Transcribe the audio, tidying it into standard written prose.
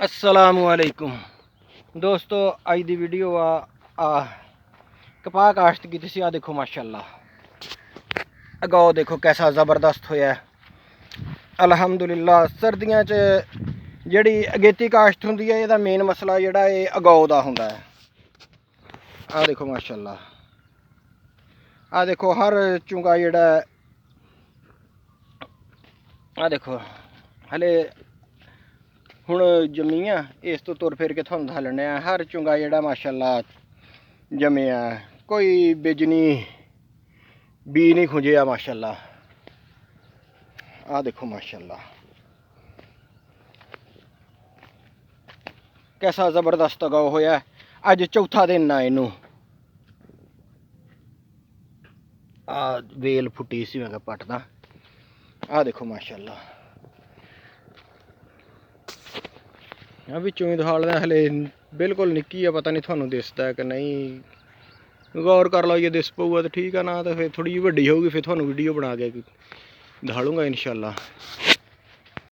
अस्सलामुअलैकुम दोस्तों, आज दी वीडियो आ कपाह काश्त की थी। आ देखो माशाअल्लाह अगाओ देखो कैसा ज़बरदस्त होया है। अल्हम्दुलिल्लाह सर्दियां च जिहड़ी अगेती काश्त हुंदी है इहदा मेन मसला जिहड़ा है अगाओ दा हुंदा है। आ देखो माशाअल्लाह, आ देखो हर चुंगा जिहड़ा आ देखो हले हुण जम्मियां इस तो तुर फिर के तुहानूं दस्सने हर चुंगा जिहड़ा माशाअल्लाह जम्मिया, कोई बिजनी बी नहीं खुंजिया माशाअल्लाह। आ देखो माशाअल्लाह कैसा ज़बरदस्त अगाओ होया। अज चौथा दिन आ इनू आ वेल फुटी सी मैं पटदा। आ देखो माशाअल्लाह बिचों ही दिखालदा, हले बिल्कुल निक्की है, पता नहीं थानू दिसदा है कि नहीं। गौर कर लो, ये दिस पऊगा तो ठीक है, ना तो फिर थोड़ी जी वड्डी होगी, फिर थानू वीडियो बना के दिखा लूँगा इंशाअल्लाह।